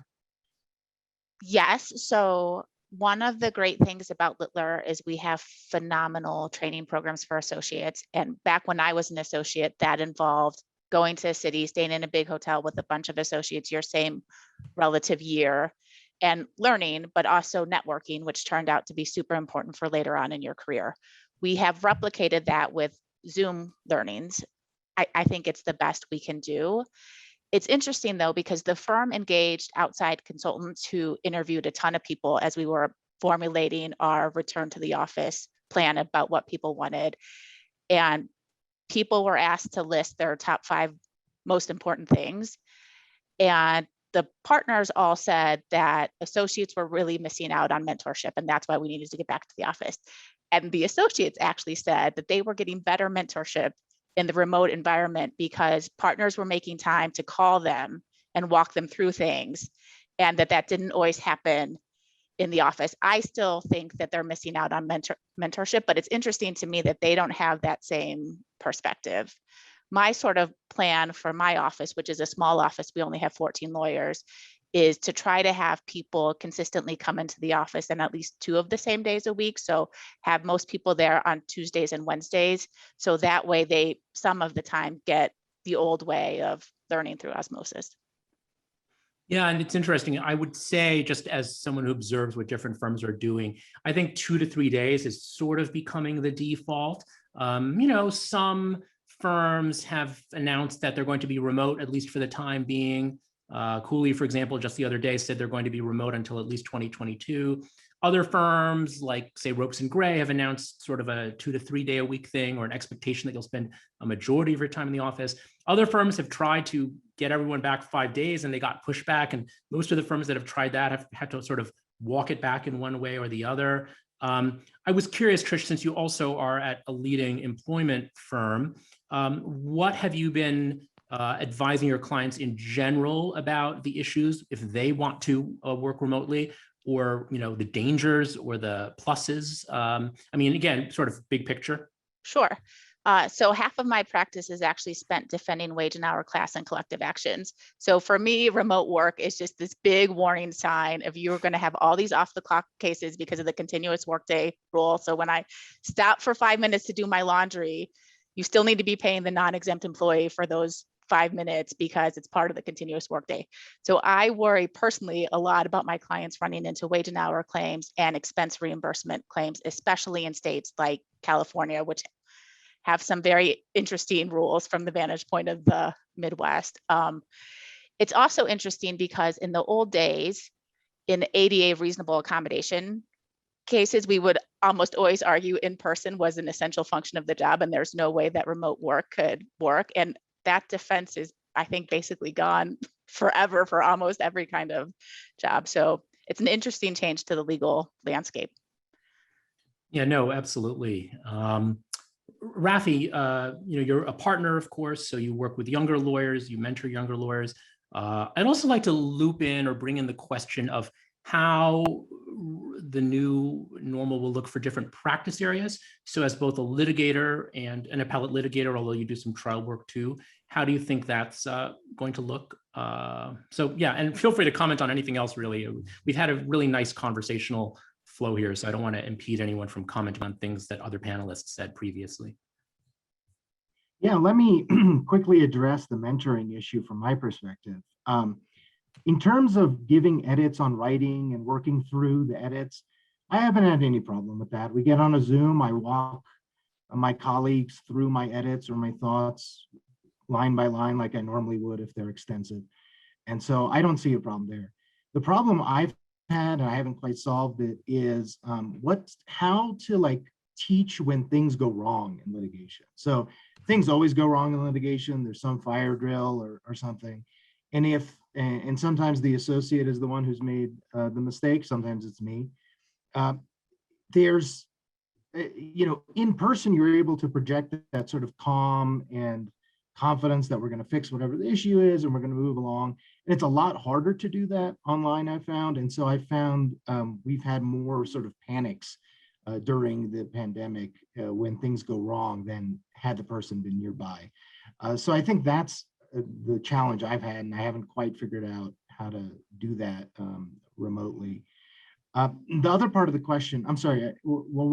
Yes. So one of the great things about Littler is we have phenomenal training programs for associates. And back when I was an associate, that involved going to a city, staying in a big hotel with a bunch of associates your same relative year, and learning, but also networking, which turned out to be super important for later on in your career. We have replicated that with Zoom learnings. I think it's the best we can do. It's interesting though, because the firm engaged outside consultants who interviewed a ton of people as we were formulating our return to the office plan about what people wanted. And people were asked to list their top 5 most important things. And the partners all said that associates were really missing out on mentorship, and that's why we needed to get back to the office. And the associates actually said that they were getting better mentorship in the remote environment because partners were making time to call them and walk them through things, and that didn't always happen in the office. I still think that they're missing out on mentorship, but it's interesting to me that they don't have that same perspective. My sort of plan for my office, which is a small office, we only have 14 lawyers, is to try to have people consistently come into the office and at least 2 of the same days a week. So have most people there on Tuesdays and Wednesdays. So that way they, some of the time, get the old way of learning through osmosis. Yeah, and it's interesting. I would say, just as someone who observes what different firms are doing, I think 2 to 3 days is sort of becoming the default. Some firms have announced that they're going to be remote, at least for the time being. Cooley, for example, just the other day said they're going to be remote until at least 2022. Other firms, like say Ropes and Gray, have announced sort of a 2 to 3 day a week thing, or an expectation that you'll spend a majority of your time in the office. Other firms have tried to get everyone back 5 days and they got pushback. And most of the firms that have tried that have had to sort of walk it back in one way or the other. I was curious, Trish, since you also are at a leading employment firm, what have you been advising your clients in general about the issues if they want to work remotely, or the dangers or the pluses? Again, sort of big picture. Sure. So half of my practice is actually spent defending wage and hour class and collective actions. So for me, remote work is just this big warning sign of you're going to have all these off the clock cases because of the continuous workday rule. So when I stop for 5 minutes to do my laundry, you still need to be paying the non-exempt employee for those 5 minutes because it's part of the continuous workday. So I worry personally a lot about my clients running into wage and hour claims and expense reimbursement claims, especially in states like California, which have some very interesting rules from the vantage point of the Midwest. It's also interesting because in the old days, in ADA reasonable accommodation cases, we would almost always argue in person was an essential function of the job, and there's no way that remote work could work. And that defense is, I think, basically gone forever for almost every kind of job. So it's an interesting change to the legal landscape. Yeah, no, absolutely. Rafi, you're a partner, of course, so you work with younger lawyers, you mentor younger lawyers. I'd also like to loop in or bring in the question of how the new normal will look for different practice areas. So as both a litigator and an appellate litigator, although you do some trial work too, how do you think that's going to look? So yeah, and feel free to comment on anything else, really. We've had a really nice conversational flow here, so I don't want to impede anyone from commenting on things that other panelists said previously. Yeah, let me quickly address the mentoring issue from my perspective. In terms of giving edits on writing and working through the edits, I haven't had any problem with that. We get on a Zoom, I walk my colleagues through my edits or my thoughts line by line like I normally would if they're extensive. And so I don't see a problem there. The problem I've had, and I haven't quite solved it, is how to teach when things go wrong in litigation. So things always go wrong in litigation. There's some fire drill or something. And sometimes the associate is the one who's made the mistake. Sometimes it's me. In person, you're able to project that sort of calm and confidence that we're going to fix whatever the issue is and we're going to move along. And it's a lot harder to do that online, I found. And so I found we've had more sort of panics during the pandemic when things go wrong than had the person been nearby. So I think that's the challenge I've had, and I haven't quite figured out how to do that remotely. The other part of the question, I'm sorry, what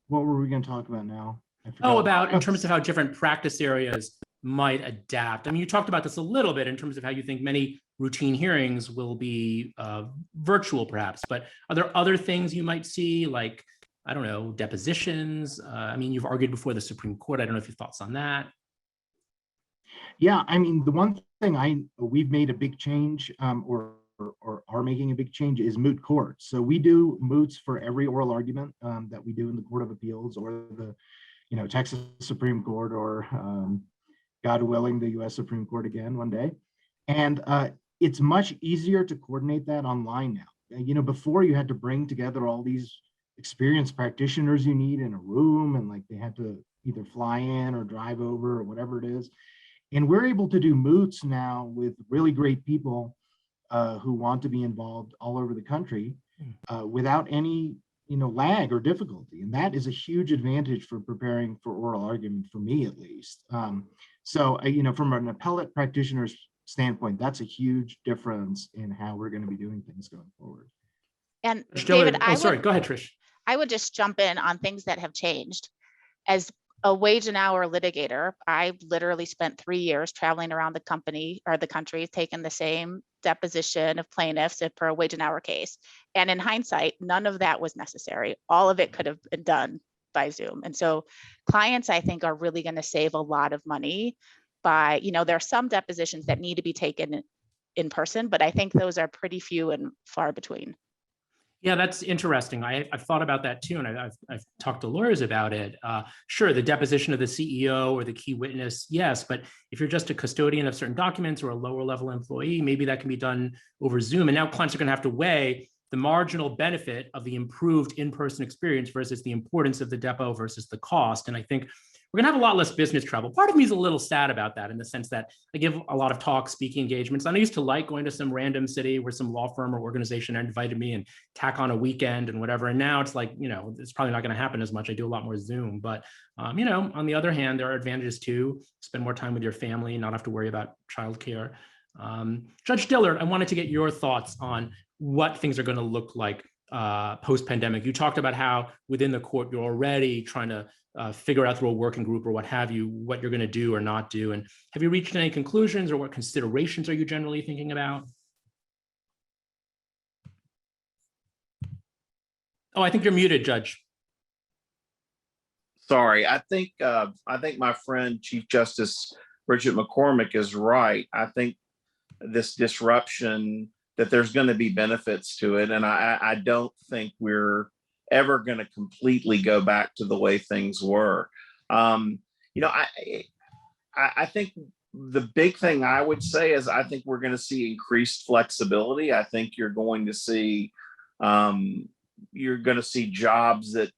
were we going to talk about now? About in terms of how different practice areas might adapt. I mean, you talked about this a little bit in terms of how you think many routine hearings will be virtual, perhaps, but are there other things you might see, like, I don't know, depositions? You've argued before the Supreme Court. I don't know if you have thoughts on that. Yeah, the one thing we've made a big change or are making a big change is Moot Court. So we do moots for every oral argument that we do in the Court of Appeals or the Texas Supreme Court or God willing, the US Supreme Court again one day. And it's much easier to coordinate that online now. Before you had to bring together all these experienced practitioners you need in a room, and they had to either fly in or drive over or whatever it is. And we're able to do moots now with really great people who want to be involved all over the country without any lag or difficulty. And that is a huge advantage for preparing for oral argument, for me at least. So from an appellate practitioner's standpoint, that's a huge difference in how we're going to be doing things going forward. And Dillard, David, sorry, go ahead, Trish. I would just jump in on things that have changed. As a wage and hour litigator, I literally spent 3 years traveling around the country, taking the same deposition of plaintiffs for a wage and hour case. And in hindsight, none of that was necessary. All of it could have been done by Zoom. And so clients, I think, are really going to save a lot of money by, there are some depositions that need to be taken in person, but I think those are pretty few and far between. Yeah, that's interesting. I've thought about that too, and I've talked to lawyers about it. Sure, the deposition of the CEO or the key witness, yes, but if you're just a custodian of certain documents or a lower level employee, maybe that can be done over Zoom. And now clients are going to have to weigh the marginal benefit of the improved in-person experience versus the importance of the depo versus the cost. And I think we're going to have a lot less business travel. Part of me is a little sad about that in the sense that I give a lot of talks, speaking engagements. And I used to like going to some random city where some law firm or organization invited me and tack on a weekend and whatever. And now it's like, it's probably not going to happen as much. I do a lot more Zoom. But, on the other hand, there are advantages too. Spend more time with your family, not have to worry about childcare. Judge Dillard, I wanted to get your thoughts on what things are going to look like post-pandemic. You talked about how within the court, you're already trying to figure out through a working group or what have you, what you're going to do or not do. And have you reached any conclusions, or what considerations are you generally thinking about? Oh, I think you're muted, Judge. Sorry, I think my friend Chief Justice Bridget McCormick is right. I think this disruption, that there's going to be benefits to it, and I don't think we're ever going to completely go back to the way things were. I think the big thing I would say is I think we're going to see increased flexibility. I think you're going to see jobs that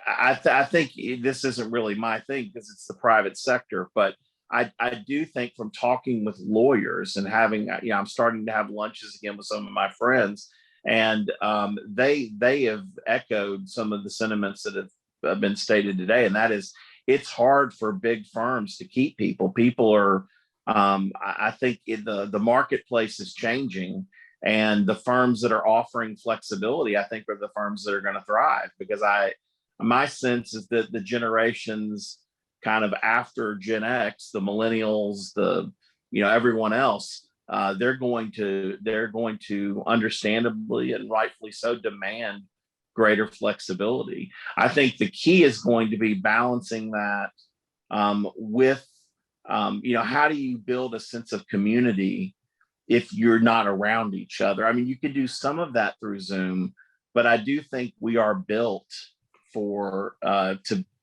I think this isn't really my thing because it's the private sector, but I do think from talking with lawyers and having, I'm starting to have lunches again with some of my friends, and they have echoed some of the sentiments that have been stated today. And that is, it's hard for big firms to keep people. People are, I think the marketplace is changing, and the firms that are offering flexibility, I think, are the firms that are going to thrive, because my sense is that the generations kind of after Gen X, the millennials, everyone else, they're going to understandably and rightfully so demand greater flexibility. I think the key is going to be balancing that with, how do you build a sense of community if you're not around each other? I mean, you can do some of that through Zoom, but I do think we are built for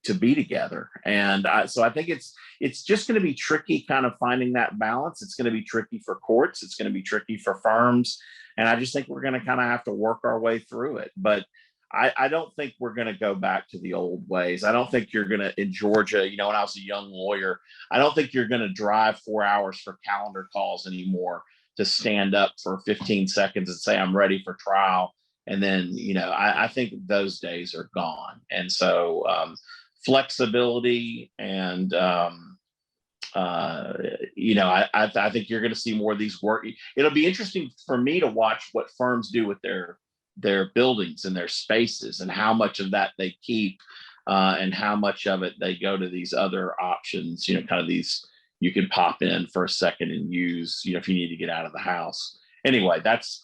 to be together. And so I think it's just going to be tricky kind of finding that balance. It's going to be tricky for courts. It's going to be tricky for firms. And I just think we're going to kind of have to work our way through it. But I don't think we're going to go back to the old ways. I don't think you're going to, in Georgia, when I was a young lawyer, I don't think you're going to drive 4 hours for calendar calls anymore to stand up for 15 seconds and say, I'm ready for trial. And then, I think those days are gone. And so flexibility and, I think you're going to see more of these work. It'll be interesting for me to watch what firms do with their buildings and their spaces, and how much of that they keep and how much of it they go to these other options, kind of these, you can pop in for a second and use, if you need to get out of the house. Anyway, that's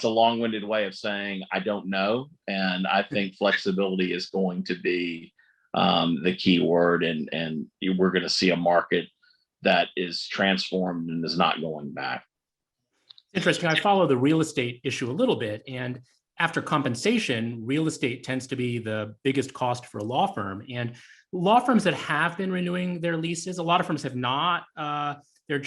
a long-winded way of saying I don't know. And I think flexibility is going to be the key word, and we're going to see a market that is transformed and is not going back. Interesting. I follow the real estate issue a little bit, and after compensation, real estate tends to be the biggest cost for a law firm. And law firms that have been renewing their leases, a lot of firms have not. They're,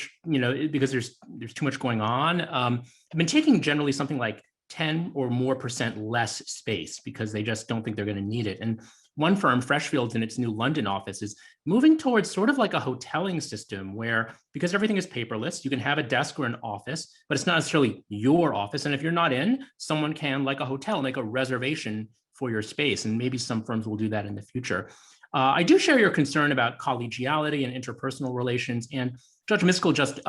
because there's too much going on. Have been taking generally something like 10% or more less space because they just don't think they're going to need it. And one firm, Freshfields, in its new London office, is moving towards sort of like a hoteling system where, because everything is paperless, you can have a desk or an office, but it's not necessarily your office. And if you're not in, someone can, like a hotel, make a reservation for your space. And maybe some firms will do that in the future. I do share your concern about collegiality and interpersonal relations. And Judge Miskell just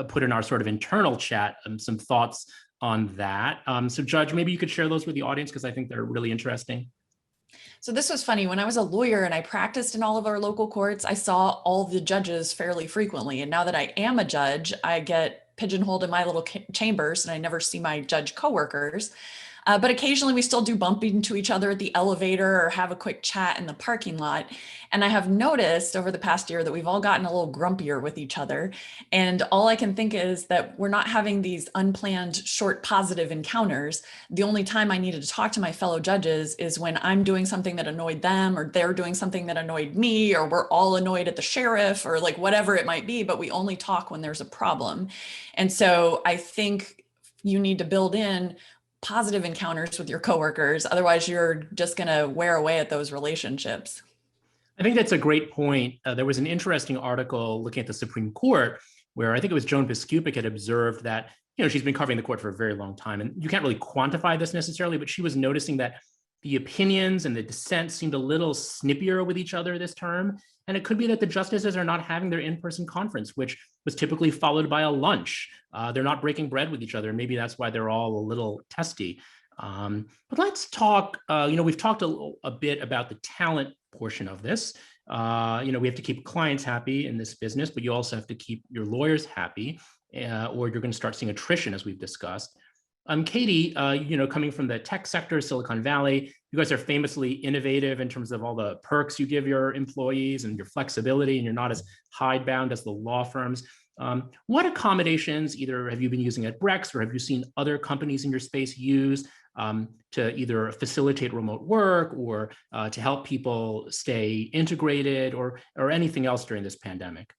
put in our sort of internal chat some thoughts on that. So Judge, maybe you could share those with the audience because I think they're really interesting. So this was funny. When I was a lawyer and I practiced in all of our local courts, I saw all the judges fairly frequently. And now that I am a judge, I get pigeonholed in my little chambers and I never see my judge coworkers. But occasionally we still do bump into each other at the elevator or have a quick chat in the parking lot. And I have noticed over the past year that we've all gotten a little grumpier with each other. And all I can think is that we're not having these unplanned short positive encounters. The only time I needed to talk to my fellow judges is when I'm doing something that annoyed them, or they're doing something that annoyed me, or we're all annoyed at the sheriff, or like whatever it might be, but we only talk when there's a problem. And so I think you need to build in positive encounters with your coworkers. Otherwise, you're just going to wear away at those relationships. I think that's a great point. There was an interesting article looking at the Supreme Court where I think it was Joan Biskupic had observed that, she's been covering the court for a very long time, and you can't really quantify this necessarily, but she was noticing that the opinions and the dissent seemed a little snippier with each other this term. And it could be that the justices are not having their in-person conference, which was typically followed by a lunch. They're not breaking bread with each other. And maybe that's why they're all a little testy. But let's talk, we've talked a bit about the talent portion of this. We have to keep clients happy in this business, but you also have to keep your lawyers happy, or you're going to start seeing attrition, as we've discussed. Katie, coming from the tech sector, Silicon Valley, you guys are famously innovative in terms of all the perks you give your employees and your flexibility, and you're not as hidebound as the law firms. What accommodations either have you been using at Brex, or have you seen other companies in your space use to either facilitate remote work or to help people stay integrated, or anything else during this pandemic?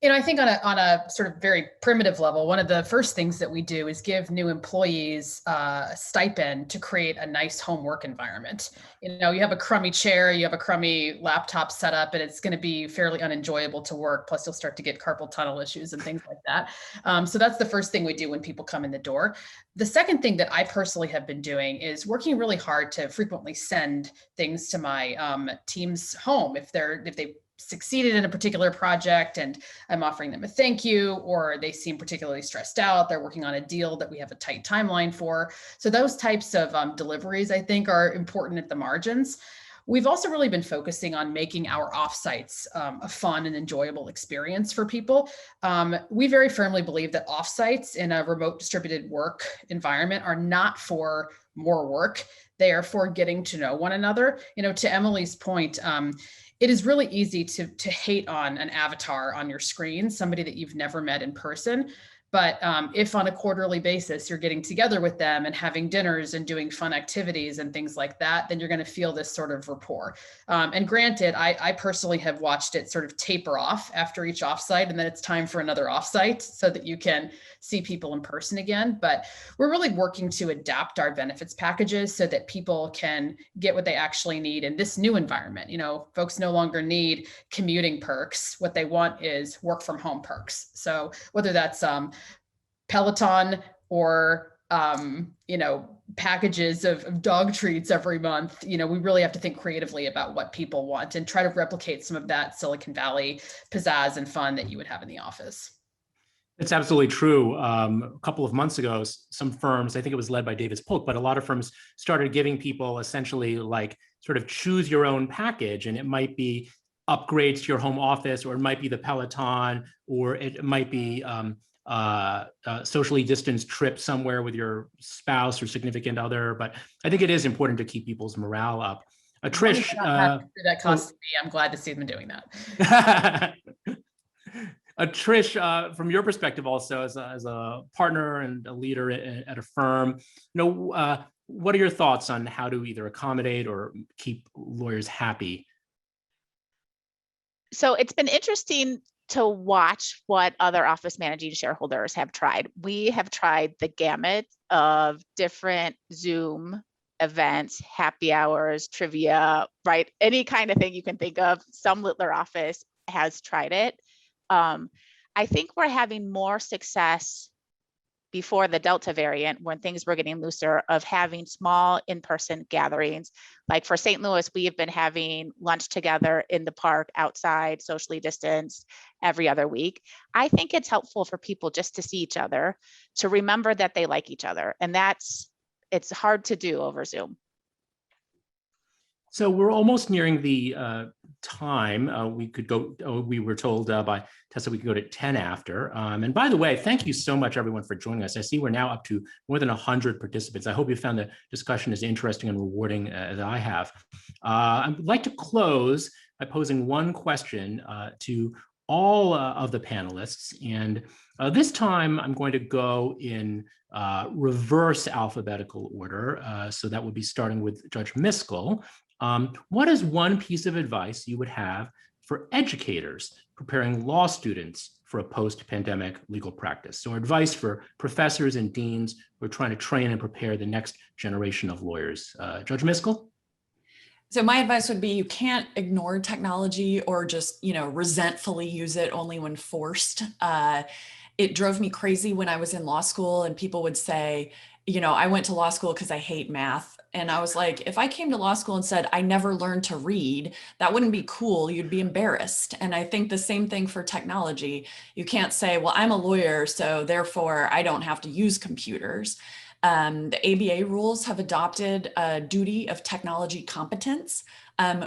I think on a sort of very primitive level, one of the first things that we do is give new employees a stipend to create a nice home work environment. You have a crummy chair, you have a crummy laptop set up, and it's going to be fairly unenjoyable to work. Plus, you'll start to get carpal tunnel issues and things like that. So that's the first thing we do when people come in the door. The second thing that I personally have been doing is working really hard to frequently send things to my team's home if they succeeded in a particular project and I'm offering them a thank you, or they seem particularly stressed out, they're working on a deal that we have a tight timeline for. So those types of deliveries, I think, are important at the margins. We've also really been focusing on making our offsites a fun and enjoyable experience for people. We very firmly believe that offsites in a remote distributed work environment are not for more work. They are for getting to know one another. To Emily's point, it is really easy to hate on an avatar on your screen, somebody that you've never met in person. But if on a quarterly basis, you're getting together with them and having dinners and doing fun activities and things like that, then you're going to feel this sort of rapport. And granted, I personally have watched it sort of taper off after each offsite, and then it's time for another offsite so that you can see people in person again. But we're really working to adapt our benefits packages so that people can get what they actually need in this new environment. Folks no longer need commuting perks. What they want is work from home perks. So whether that's Peloton or packages of dog treats every month, we really have to think creatively about what people want and try to replicate some of that Silicon Valley pizzazz and fun that you would have in the office. It's absolutely true. A couple of months ago, some firms, I think it was led by Davis Polk, but a lot of firms started giving people essentially like sort of choose your own package, and it might be upgrades to your home office, or it might be the Peloton, or it might be socially distanced trip somewhere with your spouse or significant other. But I think it is important to keep people's morale up. Trish, that costs me. I'm glad to see them doing that. Trish, from your perspective, also as a partner and a leader at a firm, what are your thoughts on how to either accommodate or keep lawyers happy? So it's been interesting to watch what other office managing shareholders have tried. We have tried the gamut of different Zoom events, happy hours, trivia, right? Any kind of thing you can think of. Some littler office has tried it. I think we're having more success before the Delta variant, when things were getting looser, of having small in-person gatherings. Like for St. Louis, we have been having lunch together in the park outside, socially distanced, every other week. I think it's helpful for people just to see each other, to remember that they like each other. And it's hard to do over Zoom. So we're almost nearing the time. We could go, we were told by Tessa we could go to 10 after. And by the way, thank you so much, everyone, for joining us. I see we're now up to more than 100 participants. I hope you found the discussion as interesting and rewarding as I have. I would like to close by posing one question to all of the panelists. And this time I'm going to go in reverse alphabetical order. So that would be starting with Judge Miskell. What is one piece of advice you would have for educators preparing law students for a post-pandemic legal practice? So advice for professors and deans who are trying to train and prepare the next generation of lawyers. Judge Miskell? So my advice would be you can't ignore technology or just, resentfully use it only when forced. It drove me crazy when I was in law school and people would say, I went to law school because I hate math. And I was like, if I came to law school and said, I never learned to read, that wouldn't be cool. You'd be embarrassed. And I think the same thing for technology. You can't say, well, I'm a lawyer, so therefore I don't have to use computers. The ABA rules have adopted a duty of technology competence,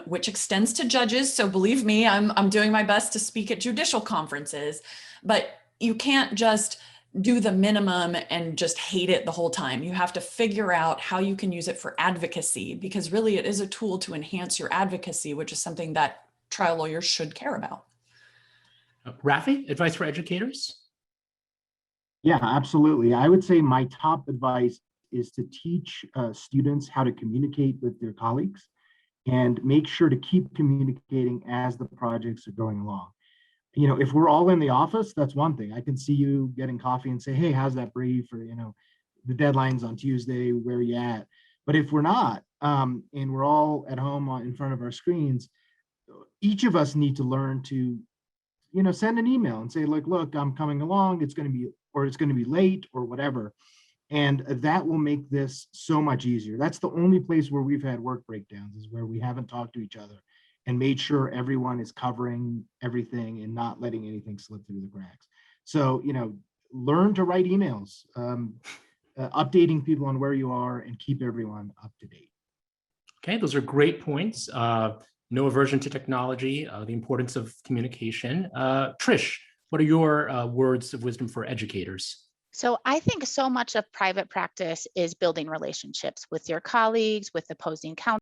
which extends to judges. So believe me, I'm doing my best to speak at judicial conferences, but you can't just do the minimum and just hate it the whole time. You have to figure out how you can use it for advocacy, because really it is a tool to enhance your advocacy, which is something that trial lawyers should care about. Rafi, advice for educators? Yeah, absolutely. I would say my top advice is to teach students how to communicate with their colleagues and make sure to keep communicating as the projects are going along. If we're all in the office, that's one thing. I can see you getting coffee and say, hey, how's that brief? Or, the deadline's on Tuesday, where are you at? But if we're not, and we're all at home in front of our screens, each of us need to learn to, send an email and say, look, I'm coming along. It's going to be late or whatever. And that will make this so much easier. That's the only place where we've had work breakdowns, is where we haven't talked to each other and made sure everyone is covering everything and not letting anything slip through the cracks. So, learn to write emails, updating people on where you are, and keep everyone up to date. Okay, those are great points. No aversion to technology, the importance of communication. Trish, what are your words of wisdom for educators? So I think so much of private practice is building relationships with your colleagues, with opposing counsel,